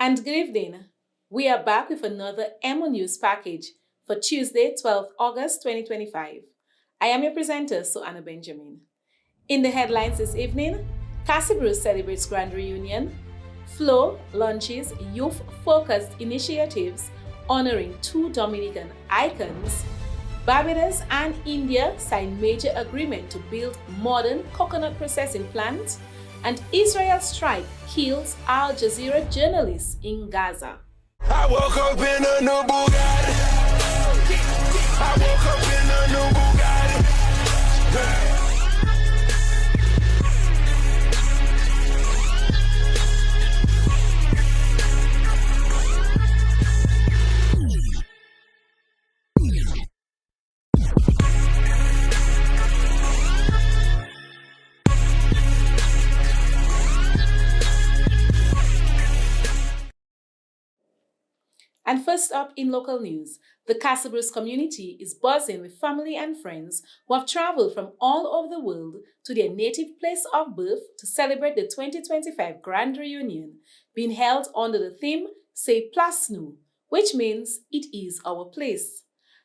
And good evening. We are back with another EmoNews package for Tuesday, 12th August 2025. I am your presenter, Anna Benjamin. In the headlines this evening, Casabru celebrates Grand Reunion, Flo launches youth-focused initiatives honoring two Dominican icons, Barbados and India sign major agreement to build modern coconut processing plant, and Israel strike kills Al Jazeera journalists in Gaza. I woke up in a new Bugatti. I woke up in a new Bugatti. And first up in local news, the Casabru community is buzzing with family and friends who have traveled from all over the world to their native place of birth to celebrate the 2025 Grand Reunion, being held under the theme C'est Place Nous, which means it is our place.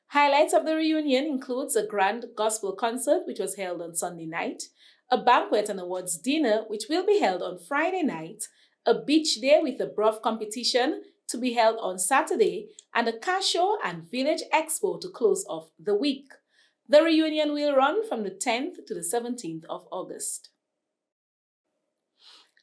Highlights of the reunion includes a grand gospel concert which was held on Sunday night, a banquet and awards dinner which will be held on Friday night, a beach day with a broth competition to be held on Saturday, and a car show and village expo to close off the week. The reunion will run from the 10th to the 17th of August.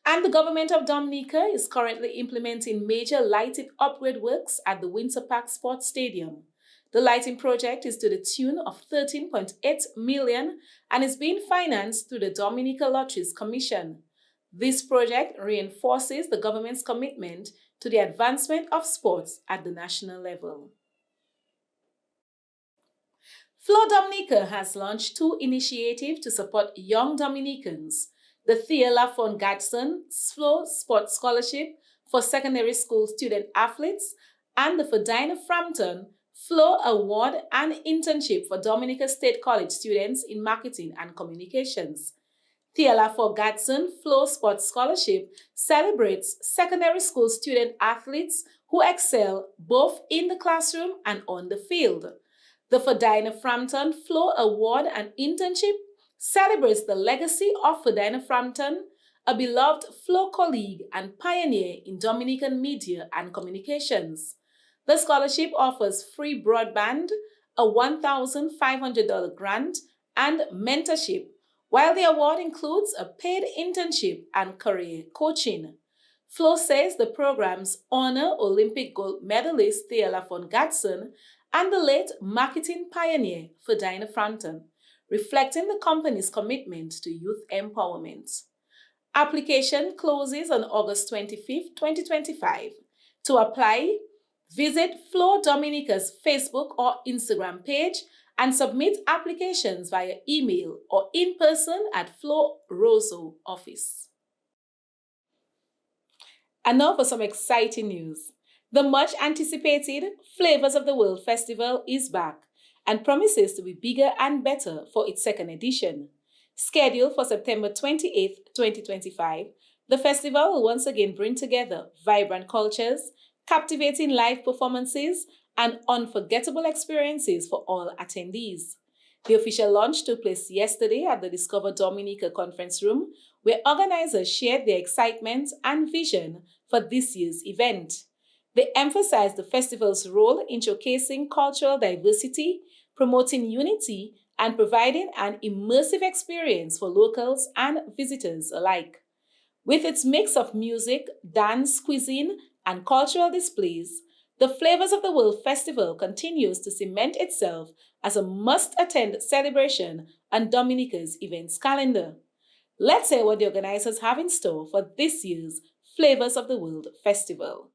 And the government of Dominica is currently implementing major lighting upgrade works at the Winter Park Sports Stadium. The lighting project is to the tune of $13.8 million and is being financed through the Dominica Lotteries Commission. This project reinforces the government's commitment to the advancement of sports at the national level. Flo Dominica has launched two initiatives to support young Dominicans: the Thea von Gadsden's Flo Sports Scholarship for secondary school student athletes and the Ferdinand Frampton Flo Award and Internship for Dominica State College students in marketing and communications. Thea for Gadsden Flo Sports Scholarship celebrates secondary school student athletes who excel both in the classroom and on the field. The Ferdinand Frampton Flo Award and Internship celebrates the legacy of Ferdinand Frampton, a beloved Flo colleague and pioneer in Dominican media and communications. The scholarship offers free broadband, a $1,500 grant, and mentorship, while the award includes a paid internship and career coaching. Flo says the programs honor Olympic gold medalist Thea von Gadsden and the late marketing pioneer Ferdinand Frampton, reflecting the company's commitment to youth empowerment. Application closes on August 25, 2025. To apply, visit Flo Dominica's Facebook or Instagram page and submit applications via email or in person at Flo Rosso office. And now for some exciting news. The much anticipated Flavors of the World Festival is back and promises to be bigger and better for its second edition. Scheduled for September 28, 2025, the festival will once again bring together vibrant cultures, captivating live performances, and unforgettable experiences for all attendees. The official launch took place yesterday at the Discover Dominica conference room, where organizers shared their excitement and vision for this year's event. They emphasized the festival's role in showcasing cultural diversity, promoting unity, and providing an immersive experience for locals and visitors alike. With its mix of music, dance, cuisine, and cultural displays, the Flavors of the World Festival continues to cement itself as a must-attend celebration on Dominica's events calendar. Let's hear what the organizers have in store for this year's Flavors of the World Festival.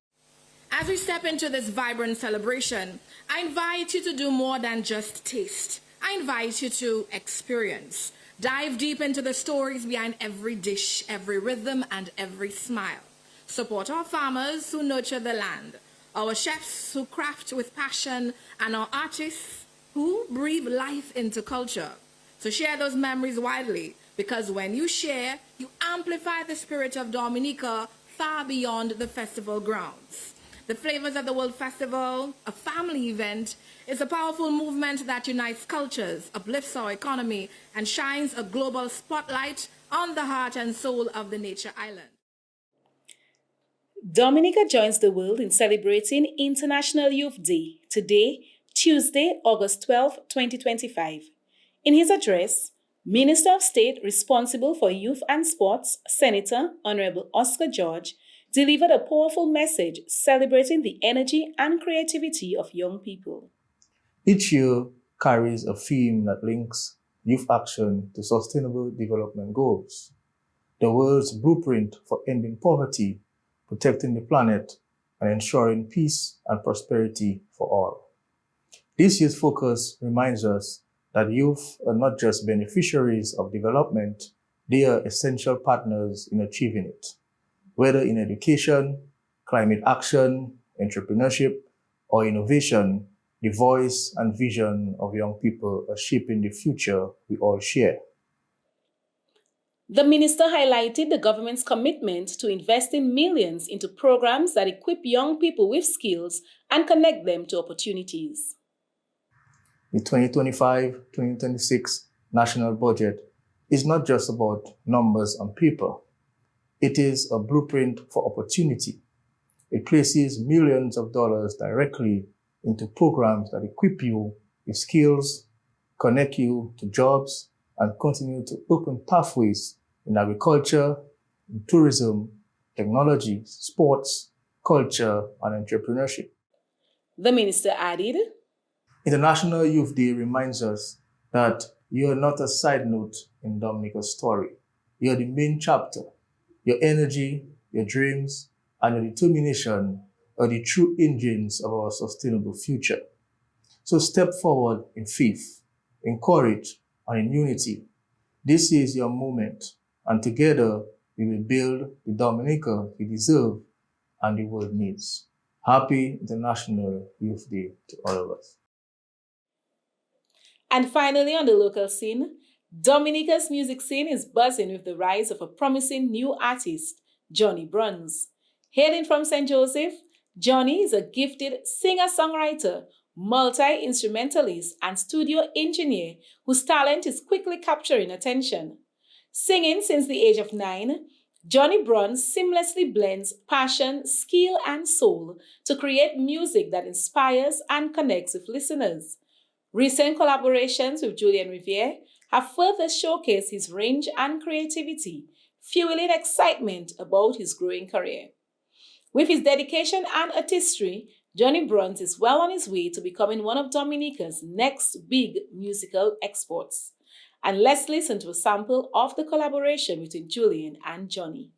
As we step into this vibrant celebration, I invite you to do more than just taste. I invite you to experience. Dive deep into the stories behind every dish, every rhythm, and every smile. Support our farmers who nurture the land, our chefs who craft with passion, and our artists who breathe life into culture. So share those memories widely, because when you share, you amplify the spirit of Dominica far beyond the festival grounds. The Flavors of the World Festival, a family event, is a powerful movement that unites cultures, uplifts our economy, and shines a global spotlight on the heart and soul of the nature island. Dominica joins the world in celebrating International Youth Day today, Tuesday, August 12, 2025. In his address, Minister of State responsible for Youth and Sports, Senator Honorable Oscar George, delivered a powerful message celebrating the energy and creativity of young people. Each year carries a theme that links youth action to sustainable development goals. The world's blueprint for ending poverty, protecting the planet, and ensuring peace and prosperity for all. This year's focus reminds us that youth are not just beneficiaries of development, they are essential partners in achieving it. Whether in education, climate action, entrepreneurship, or innovation, the voice and vision of young people are shaping the future we all share. The minister highlighted the government's commitment to investing millions into programs that equip young people with skills and connect them to opportunities. The 2025-2026 national budget is not just about numbers on paper. It is a blueprint for opportunity. It places millions of dollars directly into programs that equip you with skills, connect you to jobs, and continue to open pathways in agriculture, in tourism, technology, sports, culture, and entrepreneurship. The minister added, International Youth Day reminds us that you are not a side note in Dominica's story. You are the main chapter. Your energy, your dreams, and your determination are the true engines of our sustainable future. So step forward in faith, in courage, and in unity. This is your moment, and together we will build the Dominica you deserve and the world needs. Happy International Youth Day to all of us. And finally, on the local scene, Dominica's music scene is buzzing with the rise of a promising new artist, Johnny Bruns. Hailing from St. Joseph, Johnny is a gifted singer-songwriter, multi-instrumentalist, and studio engineer whose talent is quickly capturing attention. Singing since the age of 9, Johnny Bruns seamlessly blends passion, skill, and soul to create music that inspires and connects with listeners. Recent collaborations with Julian Riviere have further showcased his range and creativity, fueling excitement about his growing career. With his dedication and artistry, Johnny Bruns is well on his way to becoming one of Dominica's next big musical exports. And let's listen to a sample of the collaboration between Julian and Johnny.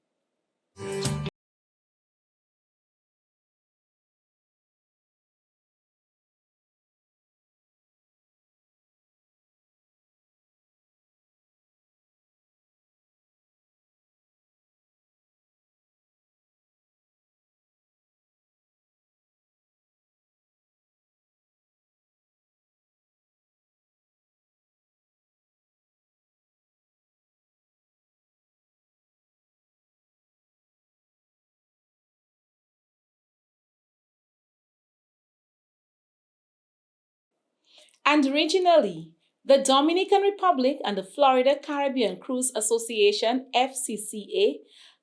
And regionally, the Dominican Republic and the Florida Caribbean Cruise Association, FCCA,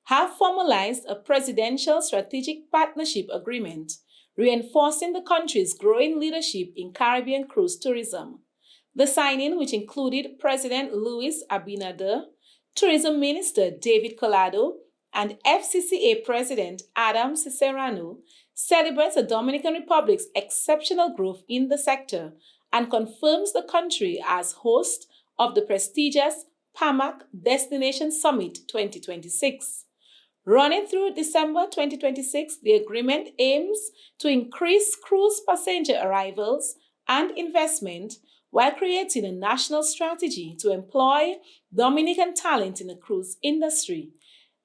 have formalized a presidential strategic partnership agreement, reinforcing the country's growing leadership in Caribbean cruise tourism. The signing, which included President Luis Abinader, Tourism Minister David Collado, and FCCA President Adam Cicerano, celebrates the Dominican Republic's exceptional growth in the sector and confirms the country as host of the prestigious PAMAC Destination Summit 2026. Running through December 2026, the agreement aims to increase cruise passenger arrivals and investment while creating a national strategy to employ Dominican talent in the cruise industry.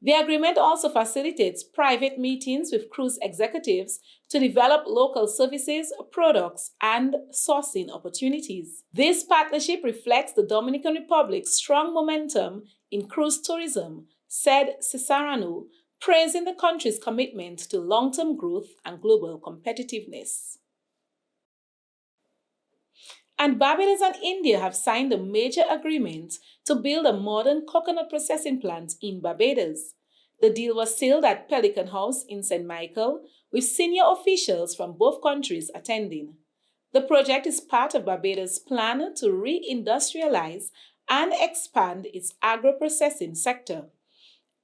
The agreement also facilitates private meetings with cruise executives to develop local services, products, and sourcing opportunities. This partnership reflects the Dominican Republic's strong momentum in cruise tourism, said Cicerano, praising the country's commitment to long-term growth and global competitiveness. And Barbados and India have signed a major agreement to build a modern coconut processing plant in Barbados. The deal was sealed at Pelican House in St. Michael, with senior officials from both countries attending. The project is part of Barbados' plan to re-industrialize and expand its agro-processing sector.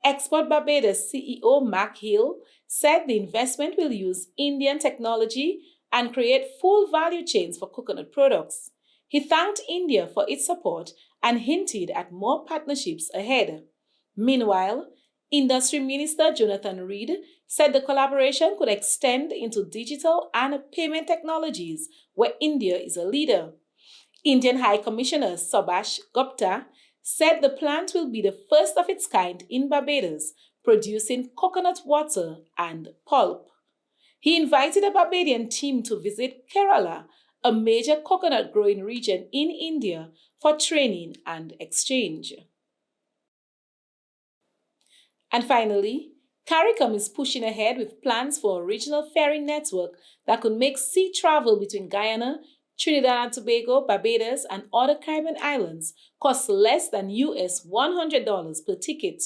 Export Barbados CEO Mark Hill said the investment will use Indian technology and create full value chains for coconut products. He thanked India for its support and hinted at more partnerships ahead. Meanwhile, Industry Minister Jonathan Reed said the collaboration could extend into digital and payment technologies, where India is a leader. Indian High Commissioner Subhash Gupta said the plant will be the first of its kind in Barbados, producing coconut water and pulp. He invited a Barbadian team to visit Kerala, a major coconut growing region in India, for training and exchange. And finally, CARACOM is pushing ahead with plans for a regional ferry network that could make sea travel between Guyana, Trinidad and Tobago, Barbados, and other Caribbean islands cost less than US $100 per ticket.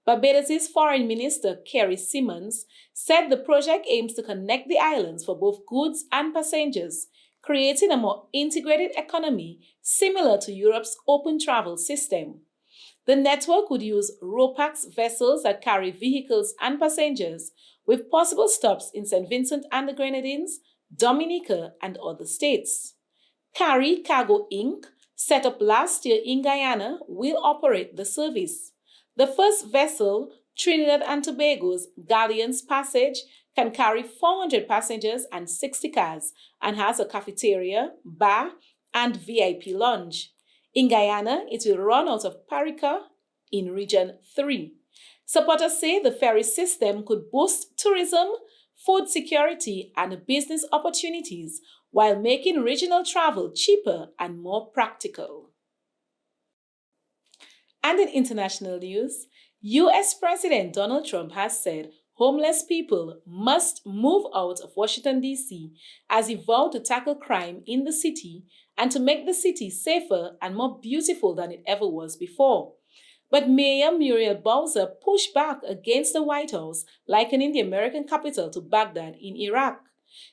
Barbados' Foreign Minister Kerry Simmons said the project aims to connect the islands for both goods and passengers, creating a more integrated economy similar to Europe's open travel system. The network would use RoPax vessels that carry vehicles and passengers, with possible stops in St. Vincent and the Grenadines, Dominica, and other states. Carry Cargo Inc., set up last year in Guyana, will operate the service. The first vessel, Trinidad and Tobago's Galleon's Passage, can carry 400 passengers and 60 cars and has a cafeteria, bar, and VIP lounge. In Guyana, it will run out of Parica in Region 3. Supporters say the ferry system could boost tourism, food security, and business opportunities while making regional travel cheaper and more practical. And in international news, US President Donald Trump has said homeless people must move out of Washington, D.C. as he vowed to tackle crime in the city and to make the city safer and more beautiful than it ever was before. But Mayor Muriel Bowser pushed back against the White House, likening the American capital to Baghdad in Iraq.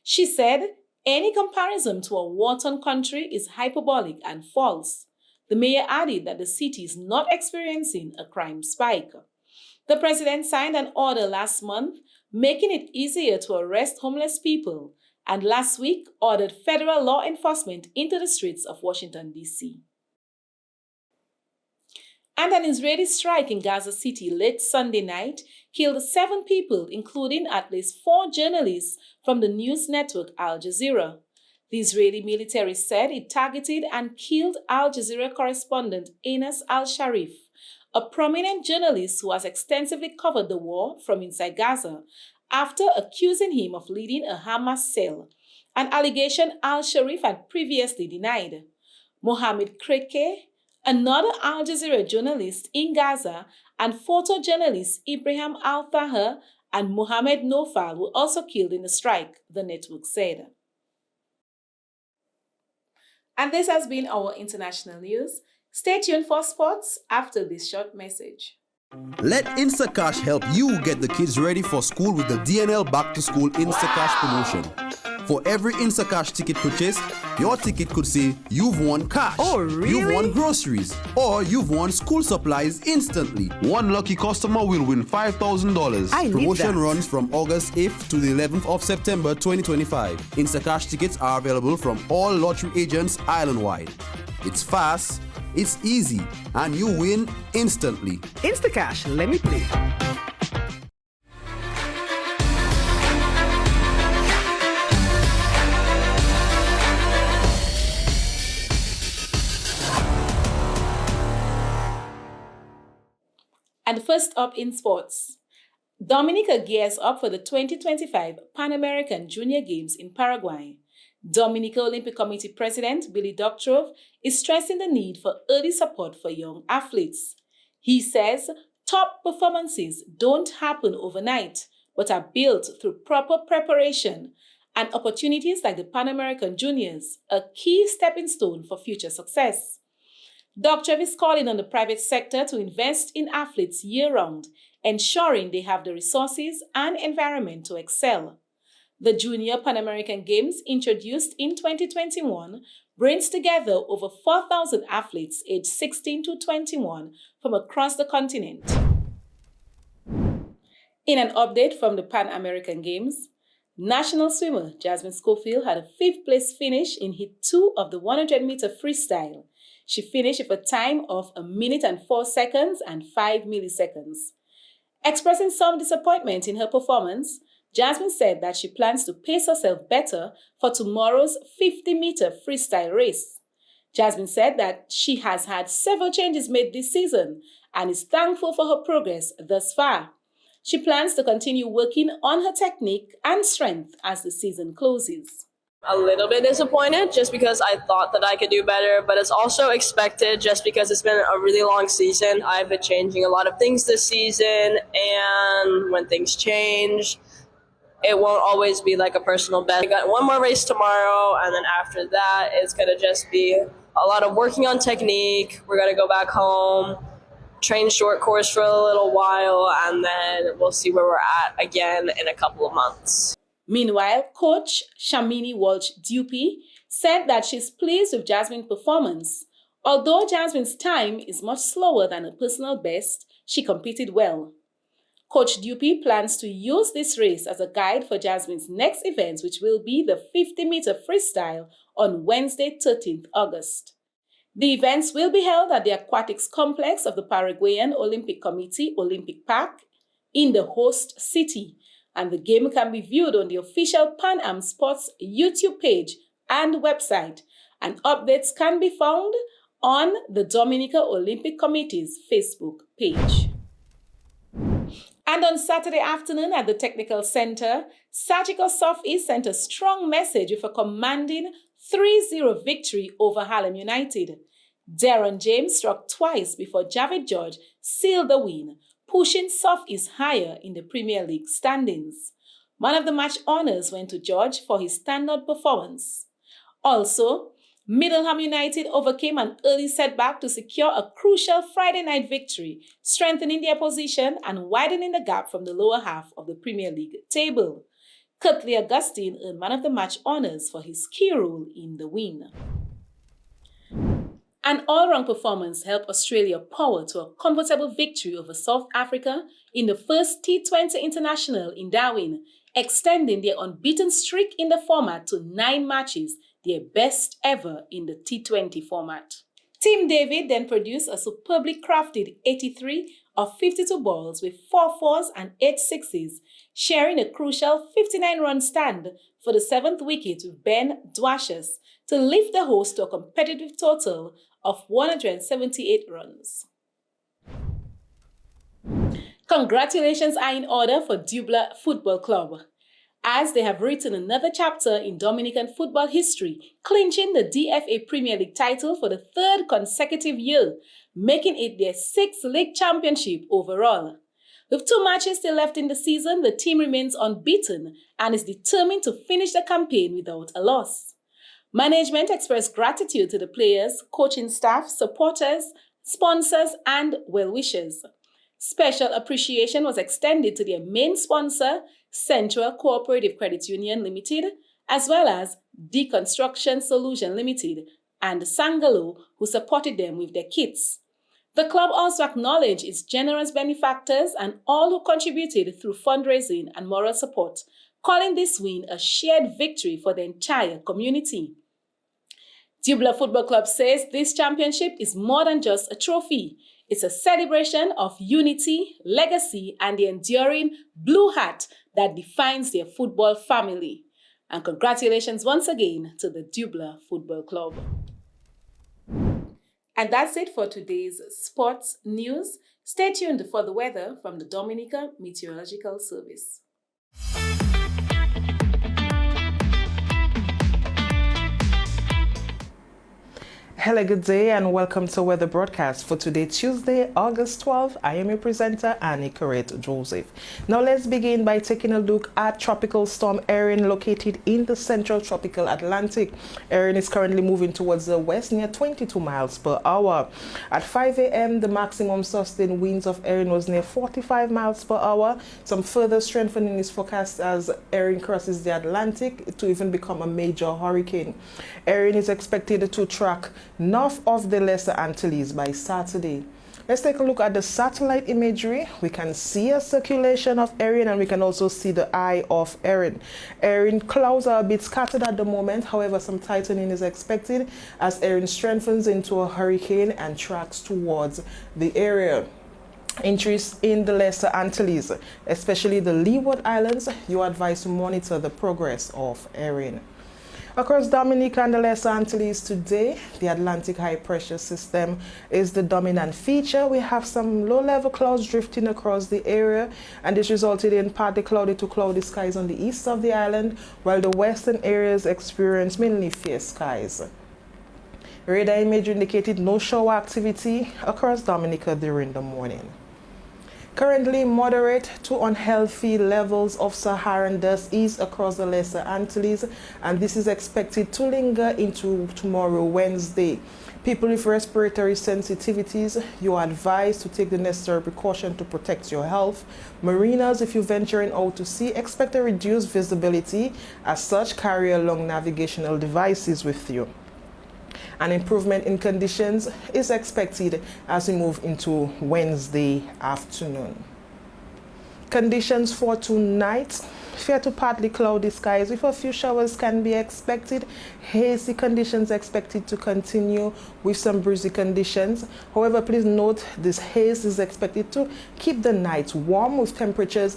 She said any comparison to a war-torn country is hyperbolic and false. The mayor added that the city is not experiencing a crime spike. The president signed an order last month making it easier to arrest homeless people, and last week ordered federal law enforcement into the streets of Washington, D.C. And an Israeli strike in Gaza City late Sunday night killed 7 people, including at least 4 journalists from the news network Al Jazeera. The Israeli military said it targeted and killed Al Jazeera correspondent Anas al-Sharif, a prominent journalist who has extensively covered the war from inside Gaza, after accusing him of leading a Hamas cell, an allegation al-Sharif had previously denied. Mohammed Kreke, another Al Jazeera journalist in Gaza, and photojournalist Ibrahim al-Tahir and Mohammed Nofal were also killed in the strike, the network said. And this has been our international news. Stay tuned for sports after this short message. Let Instacash help you get the kids ready for school with the DNL Back to School Instacash promotion. For every Instacash ticket purchased, your ticket could say you've won cash. Oh, really? You've won groceries, or you've won school supplies instantly. One lucky customer will win $5,000. Promotion runs from August 8th to the 11th of September 2025. Instacash tickets are available from all lottery agents island-wide. It's fast, it's easy, and you win instantly. Instacash, let me play. And first up in sports, Dominica gears up for the 2025 Pan American Junior Games in Paraguay. Dominica Olympic Committee President Billy Doctorow is stressing the need for early support for young athletes. He says Top performances don't happen overnight, but are built through proper preparation, and opportunities like the Pan American Juniors, a key stepping stone for future success. Dr. is calling on the private sector to invest in athletes year-round, ensuring they have the resources and environment to excel. The Junior Pan American Games, introduced in 2021, brings together over 4,000 athletes aged 16 to 21 from across the continent. In an update from the Pan American Games, national swimmer Jasmine Schofield had a 5th place finish in Heat 2 of the 100-meter freestyle. She finished with a time of 1 minute and 4 seconds and 5 milliseconds. Expressing some disappointment in her performance, Jasmine said that she plans to pace herself better for tomorrow's 50-meter freestyle race. Jasmine said that she has had several changes made this season and is thankful for her progress thus far. She plans to continue working on her technique and strength as the season closes. A little bit disappointed just because I thought that I could do better, but it's also expected just because it's been a really long season. I've been changing a lot of things this season, and when things change, it won't always be like a personal best. I got one more race tomorrow, and then after that, it's going to just be a lot of working on technique. We're going to go back home, train short course for a little while, and then we'll see where we're at again in a couple of months. Meanwhile, coach Shamini Walsh-Dupie said that she's pleased with Jasmine's performance. Although Jasmine's time is much slower than her personal best, she competed well. Coach Dupie plans to use this race as a guide for Jasmine's next event, which will be the 50-meter freestyle on Wednesday, 13th August. The events will be held at the Aquatics Complex of the Paraguayan Olympic Committee, Olympic Park, in the host city, and the game can be viewed on the official Pan Am Sports YouTube page and website, and updates can be found on the Dominican Olympic Committee's Facebook page. And on Saturday afternoon at the Technical Center, Surgical Southeast sent a strong message with a commanding 3-0 victory over Harlem United. Darren James struck twice before Javid George sealed the win, pushing Southeast higher in the Premier League standings. Man of the match honors went to George for his standout performance. Also, Middleham United overcame an early setback to secure a crucial Friday night victory, strengthening their position and widening the gap from the lower half of the Premier League table. Curtly Augustine earned man of the match honors for his key role in the win. An all-round performance helped Australia power to a comfortable victory over South Africa in the first T20 International in Darwin, extending their unbeaten streak in the format to 9 matches, their best ever in the T20 format. Team David then produced a superbly crafted 83 of 52 balls with 4 fours and 8 sixes, sharing a crucial 59-run stand for the 7th wicket with Ben Dwashers to lift the host to a competitive total of 178 runs. Congratulations are in order for Dubla Football Club, as they have written another chapter in Dominican football history, clinching the DFA Premier League title for the 3rd consecutive year, making it their 6th league championship overall. With 2 matches still left in the season, the team remains unbeaten and is determined to finish the campaign without a loss. Management expressed gratitude to the players, coaching staff, supporters, sponsors, and well-wishers. Special appreciation was extended to their main sponsor, Central Cooperative Credit Union Limited, as well as Deconstruction Solution Limited and Sangalo, who supported them with their kits. The club also acknowledged its generous benefactors and all who contributed through fundraising and moral support, calling this win a shared victory for the entire community. Dubla Football Club says this championship is more than just a trophy. It's a celebration of unity, legacy, and the enduring blue hat that defines their football family. And congratulations once again to the Dubla Football Club. And that's it for today's sports news. Stay tuned for the weather from the Dominican Meteorological Service. Hello, good day, and welcome to Weather Broadcast for today, Tuesday, August 12th. I am your presenter, Annie Correct Joseph. Now, let's begin by taking a look at Tropical Storm Erin, located in the central tropical Atlantic. Erin is currently moving towards the west near 22 miles per hour. At 5 a.m., the maximum sustained winds of Erin was near 45 miles per hour. Some further strengthening is forecast as Erin crosses the Atlantic to even become a major hurricane. Erin is expected to track north of the Lesser Antilles by Saturday. Let's take a look at the satellite imagery. We can see a circulation of Erin, and we can also see the eye of Erin. Erin clouds are a bit scattered at the moment. However, some tightening is expected as Erin strengthens into a hurricane and tracks towards the area. Interest in the Lesser Antilles, especially the Leeward Islands, you are advised to monitor the progress of Erin. Across Dominica and the Lesser Antilles today, the Atlantic high pressure system is the dominant feature. We have some low-level clouds drifting across the area, and this resulted in partly cloudy to cloudy skies on the east of the island, while the western areas experience mainly fair skies. Radar image indicated no shower activity across Dominica during the morning. Currently, moderate to unhealthy levels of Saharan dust is across the Lesser Antilles, and this is expected to linger into tomorrow, Wednesday. People with respiratory sensitivities, you are advised to take the necessary precaution to protect your health. Mariners, if you're venturing out to sea, expect a reduced visibility. As such, carry along navigational devices with you. An improvement in conditions is expected as we move into Wednesday afternoon. Conditions for tonight: fair to partly cloudy skies with a few showers can be expected. Hazy conditions expected to continue with some breezy conditions. However, please note this haze is expected to keep the night warm, with temperatures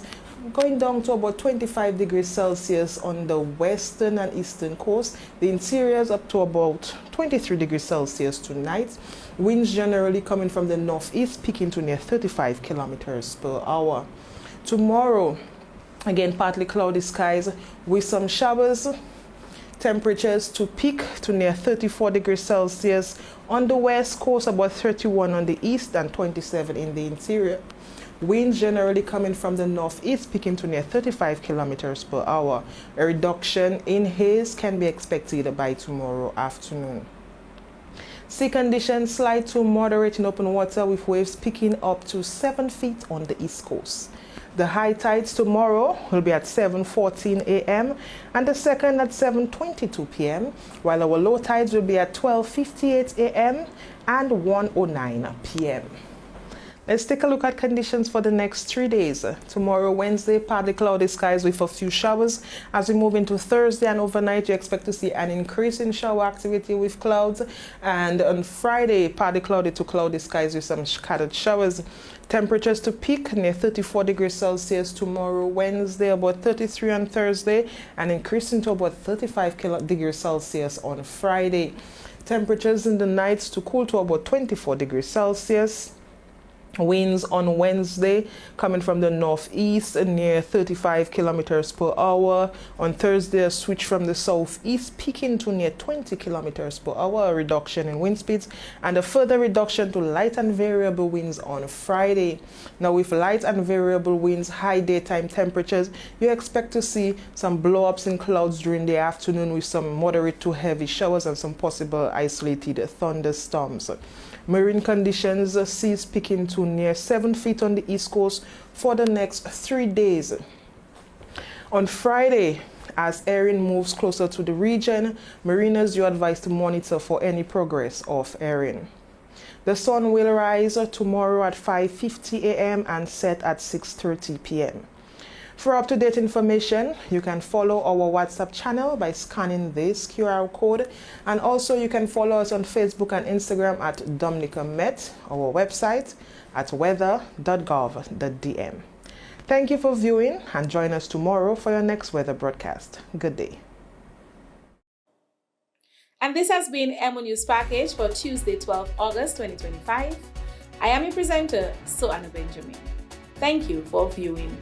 going down to about 25 degrees Celsius on the western and eastern coast. The interiors up to about 23 degrees Celsius tonight. Winds generally coming from the northeast, peaking to near 35 kilometers per hour. Tomorrow, again, partly cloudy skies with some showers. Temperatures to peak to near 34 degrees Celsius on the west coast, about 31 on the east and 27 in the interior. Winds generally coming from the northeast, peaking to near 35 kilometers per hour. A reduction in haze can be expected by tomorrow afternoon. Sea conditions slight to moderate in open water, with waves picking up to 7 feet on the east coast. The high tides tomorrow will be at 7:14 a.m. and the second at 7:22 p.m., while our low tides will be at 12:58 a.m. and 1:09 p.m. Let's take a look at conditions for the next 3 days. Tomorrow, Wednesday, partly cloudy skies with a few showers. As we move into Thursday and overnight, you expect to see an increase in shower activity with clouds. And on Friday, partly cloudy to cloudy skies with some scattered showers. Temperatures to peak near 34 degrees Celsius tomorrow, Wednesday, about 33 on Thursday, and increasing to about 35 degrees Celsius on Friday. Temperatures in the nights to cool to about 24 degrees Celsius. Winds on Wednesday coming from the northeast near 35 kilometers per hour. On Thursday, a switch from the southeast peaking to near 20 kilometers per hour, a reduction in wind speeds, and a further reduction to light and variable winds on Friday. Now, with light and variable winds, high daytime temperatures, you expect to see some blow-ups in clouds during the afternoon with some moderate to heavy showers and some possible isolated thunderstorms. Marine conditions, seas peaking to near 7 feet on the east coast for the next 3 days. On Friday, as Erin moves closer to the region, mariners, you are advised to monitor for any progress of Erin. The sun will rise tomorrow at 5:50 a.m. and set at 6:30 p.m. For up-to-date information, you can follow our WhatsApp channel by scanning this QR code, and also you can follow us on Facebook and Instagram at Dominica Met, our website at weather.gov.dm. Thank you for viewing, and join us tomorrow for your next weather broadcast. Good day. And this has been EmoNews Package for Tuesday, 12 August 2025. I am your presenter, Soana Benjamin. Thank you for viewing.